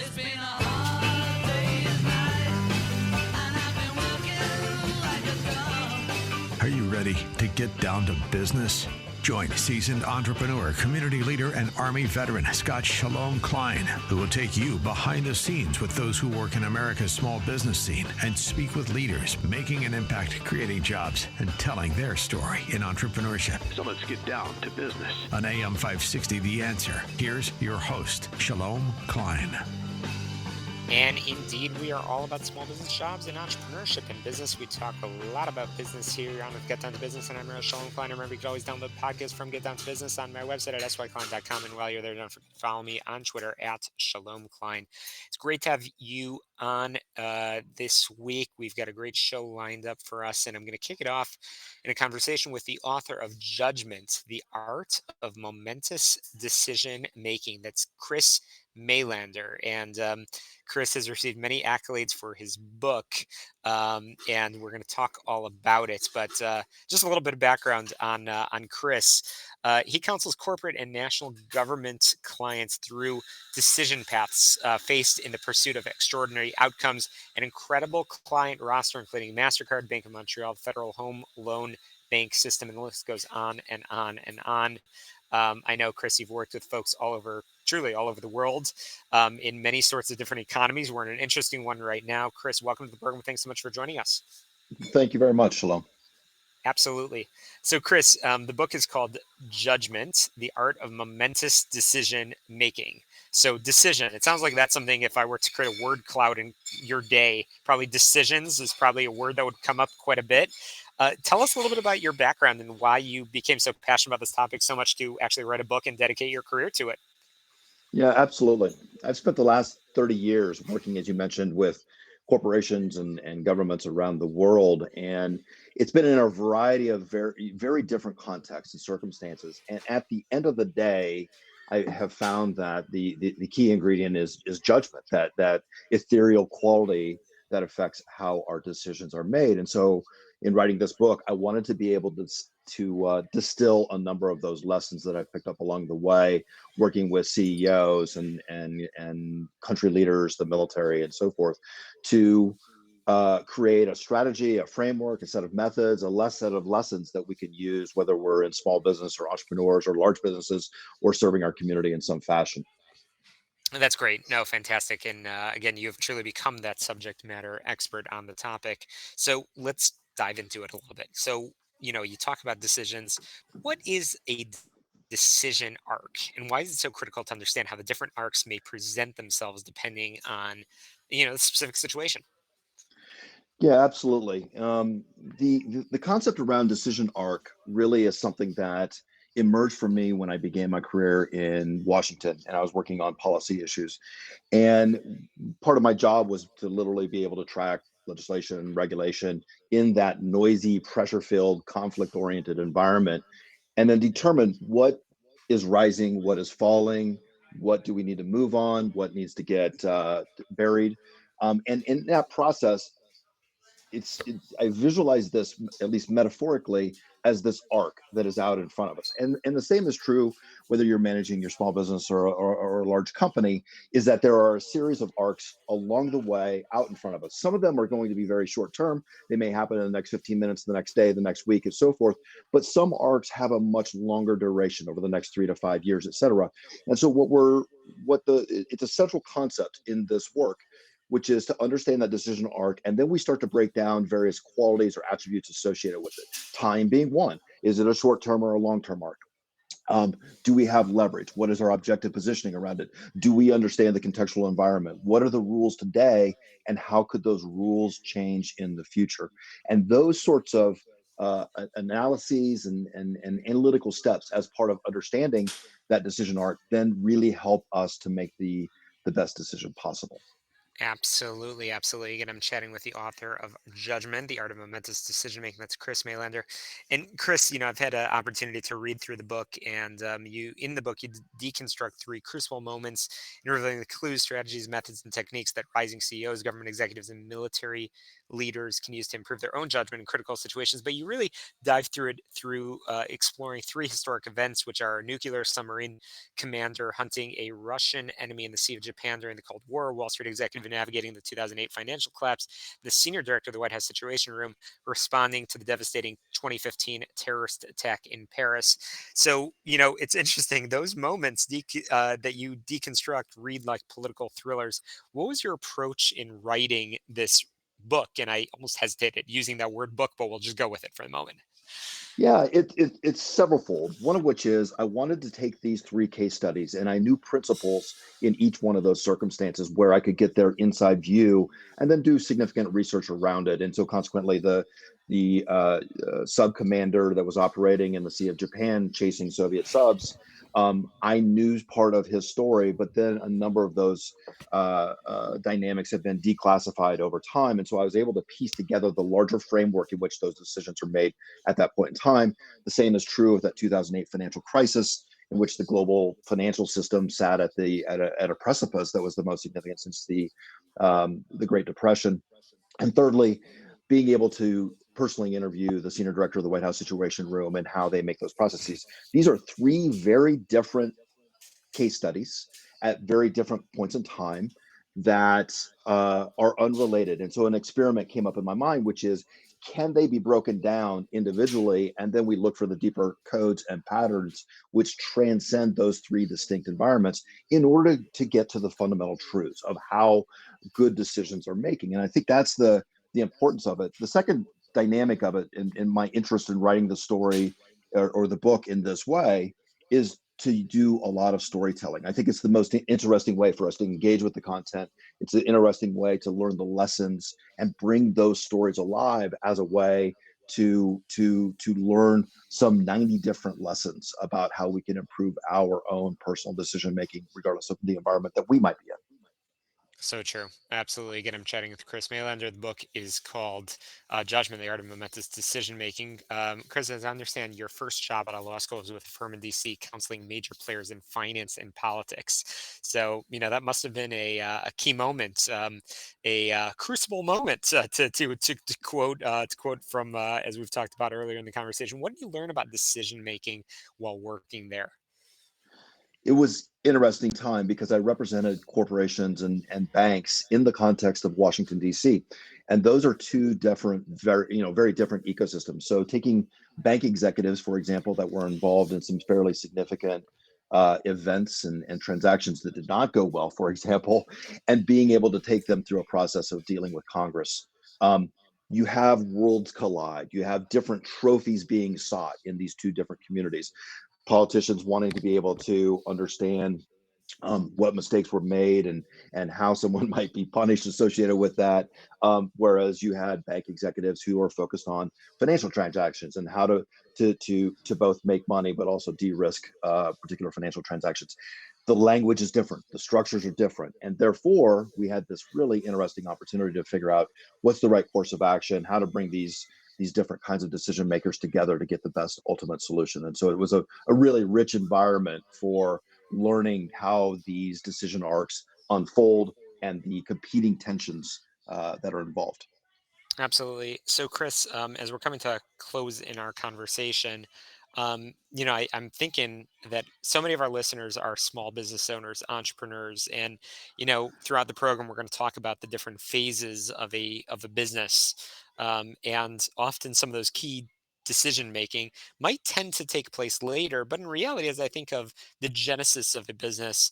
It's been a hard day's night, and I've been working like a dog. Are you ready to get down to business? Join seasoned entrepreneur, community leader, and Army veteran Scott Shalom Klein, who will take you behind the scenes with those who work in America's small business scene and speak with leaders making an impact, creating jobs, and telling their story in entrepreneurship. So let's get down to business. On AM 560, The Answer, here's your host, Shalom Klein. And indeed, we are all about small business jobs and entrepreneurship and business. We talk a lot about business here on Get Down to Business, and I'm your host, Shalom Klein. Remember, you can always download podcasts from Get Down to Business on my website at syklein.com. And while you're there, don't forget to follow me on Twitter at Shalom Klein. It's great to have you on this week. We've got a great show lined up for us, and I'm going to kick it off in a conversation with the author of Judgment, The Art of Momentous Decision Making. That's Chris Mailander. And Chris has received many accolades for his book, and we're going to talk all about it. But just a little bit of background on Chris. He counsels corporate and national government clients through decision paths faced in the pursuit of extraordinary outcomes, an incredible client roster, including MasterCard, Bank of Montreal, Federal Home Loan Bank System, and the list goes on and on and on. I know, Chris, you've worked with folks truly all over the world, in many sorts of different economies. We're in an interesting one right now. Chris, welcome to the program. Thanks so much for joining us. Thank you very much, Shalom. Absolutely. So, Chris, the book is called Judgment, The Art of Momentous Decision Making. So decision, it sounds like that's something, if I were to create a word cloud in your day, probably decisions is probably a word that would come up quite a bit. Tell us a little bit about your background and why you became so passionate about this topic so much to actually write a book and dedicate your career to it. Yeah, absolutely. I've spent the last 30 years working, as you mentioned, with corporations and governments around the world. And it's been in a variety of very, very different contexts and circumstances. And at the end of the day, I have found that the key ingredient is judgment, that ethereal quality that affects how our decisions are made. And so in writing this book, I wanted to be able to distill a number of those lessons that I've picked up along the way, working with CEOs and country leaders, the military, and so forth, to create a strategy, a framework, a set of methods, a set of lessons that we can use, whether we're in small business or entrepreneurs or large businesses or serving our community in some fashion. That's great. No, fantastic. And again, you have truly become that subject matter expert on the topic. So let's dive into it a little bit. So, you talk about decisions. What is a decision arc, and why is it so critical to understand how the different arcs may present themselves depending on, the specific situation? Yeah, absolutely. The concept around decision arc really is something that emerged for me when I began my career in Washington, and I was working on policy issues. And part of my job was to literally be able to track legislation and regulation in that noisy, pressure-filled, conflict-oriented environment, and then determine what is rising, what is falling, what do we need to move on, what needs to get buried. And in that process, I visualize this, at least metaphorically, as this arc that is out in front of us. And the same is true whether you're managing your small business or a large company, is that there are a series of arcs along the way out in front of us. Some of them are going to be very short term. They may happen in the next 15 minutes, the next day, the next week, and so forth. But some arcs have a much longer duration over the next 3 to 5 years, et cetera. And so it's a central concept in this work, which is to understand that decision arc. And then we start to break down various qualities or attributes associated with it. Time being one. Is it a short term or a long term arc? Do we have leverage? What is our objective positioning around it? Do we understand the contextual environment? What are the rules today, and how could those rules change in the future? And those sorts of analyses and analytical steps as part of understanding that decision arc then really help us to make the best decision possible. Absolutely, absolutely. Again, I'm chatting with the author of Judgment, The Art of Momentous Decision Making. That's Chris Mailander. And Chris, I've had an opportunity to read through the book, and in the book, you deconstruct three crucible moments in revealing the clues, strategies, methods, and techniques that rising CEOs, government executives, and military leaders can use to improve their own judgment in critical situations. But you really dive through it through exploring three historic events, which are a nuclear submarine commander hunting a Russian enemy in the Sea of Japan during the Cold War, Wall Street executive navigating the 2008 financial collapse, the senior director of the White House Situation Room responding to the devastating 2015 terrorist attack in Paris. So, it's interesting. Those moments that you deconstruct, read like political thrillers. What was your approach in writing this book? And I almost hesitated using that word book, but we'll just go with it for the moment. Yeah, it's severalfold. One of which is I wanted to take these three case studies, and I knew principles in each one of those circumstances where I could get their inside view, and then do significant research around it. And so, consequently, the sub commander that was operating in the Sea of Japan chasing Soviet subs, I knew part of his story, but then a number of those dynamics have been declassified over time, and so I was able to piece together the larger framework in which those decisions are made at that point in time. The same is true of that 2008 financial crisis, in which the global financial system sat at a precipice that was the most significant since the Great Depression. And thirdly, being able to personally interview the senior director of the White House Situation Room and how they make those processes. These are three very different case studies at very different points in time that are unrelated. And so an experiment came up in my mind, which is, can they be broken down individually? And then we look for the deeper codes and patterns which transcend those three distinct environments in order to get to the fundamental truths of how good decisions are making. And I think that's the importance of it. The second dynamic of it, in my interest in writing the story or the book in this way, is to do a lot of storytelling. I think it's the most interesting way for us to engage with the content. It's an interesting way to learn the lessons and bring those stories alive as a way to learn some 90 different lessons about how we can improve our own personal decision making, regardless of the environment that we might be in. So true. Absolutely. Again, I'm chatting with Chris Mailander. The book is called Judgment, the Art of Momentous Decision Making. Chris, as I understand, your first job out of law school was with a firm in DC counseling major players in finance and politics. So, that must have been a key moment, a crucible moment, to quote from, as we've talked about earlier in the conversation. What did you learn about decision making while working there? It was interesting time because I represented corporations and banks in the context of Washington, D.C. And those are two different, very different ecosystems. So taking bank executives, for example, that were involved in some fairly significant events and transactions that did not go well, for example, and being able to take them through a process of dealing with Congress. You have worlds collide. You have different trophies being sought in these two different communities. Politicians wanting to be able to understand what mistakes were made and how someone might be punished associated with that. Whereas you had bank executives who are focused on financial transactions and how to both make money but also de-risk particular financial transactions. The language is different, the structures are different, and therefore we had this really interesting opportunity to figure out what's the right course of action, how to bring these different kinds of decision makers together to get the best ultimate solution. And so it was a really rich environment for learning how these decision arcs unfold and the competing tensions that are involved. Absolutely. So, Chris, as we're coming to a close in our conversation, I'm thinking that so many of our listeners are small business owners, entrepreneurs, and throughout the program, we're going to talk about the different phases of a business, and often some of those key decision making might tend to take place later. But in reality, as I think of the genesis of a business,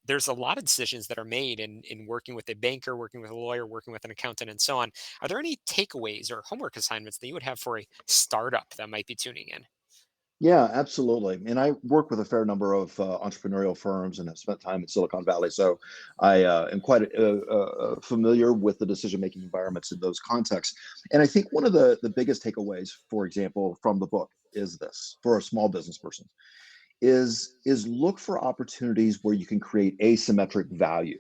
there's a lot of decisions that are made in working with a banker, working with a lawyer, working with an accountant, and so on. Are there any takeaways or homework assignments that you would have for a startup that might be tuning in? Yeah, absolutely. And I work with a fair number of entrepreneurial firms and have spent time in Silicon Valley. So I am quite familiar with the decision-making environments in those contexts. And I think one of the biggest takeaways, for example, from the book is this for a small business person is look for opportunities where you can create asymmetric value,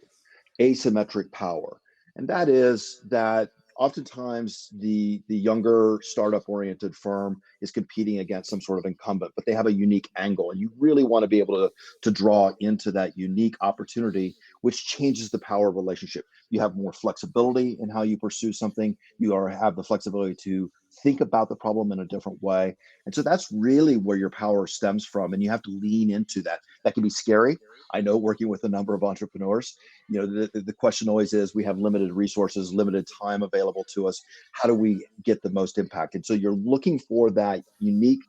asymmetric power. And that is that oftentimes the younger startup oriented firm is competing against some sort of incumbent, but they have a unique angle, and you really want to be able to draw into that unique opportunity, which changes the power of relationship. You have more flexibility in how you pursue something. Have the flexibility to think about the problem in a different way. And so that's really where your power stems from. And you have to lean into that. That can be scary. I know, working with a number of entrepreneurs, the question always is, we have limited resources, limited time available to us. How do we get the most impact? And so you're looking for that unique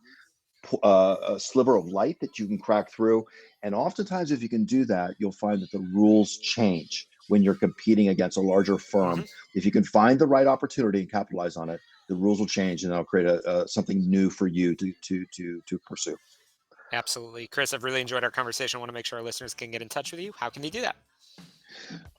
a sliver of light that you can crack through. And oftentimes, if you can do that, you'll find that the rules change when you're competing against a larger Hmm. firm. If you can find the right opportunity and capitalize on it, the rules will change, and that'll create something new for you to pursue. Absolutely. Chris, I've really enjoyed our conversation. I want to make sure our listeners can get in touch with you. How can they do that?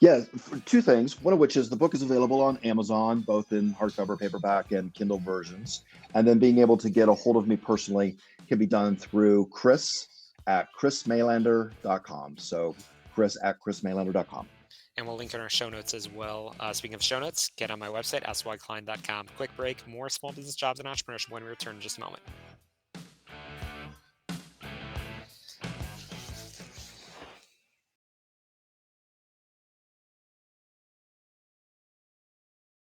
Yeah, for two things. One of which is the book is available on Amazon, both in hardcover, paperback, and Kindle versions. And then being able to get a hold of me personally can be done through Chris@chrismailander.com. So Chris@chrismailander.com. And we'll link in our show notes as well. Speaking of show notes, get on my website, syklein.com. Quick break, more small business jobs and entrepreneurship when we return in just a moment.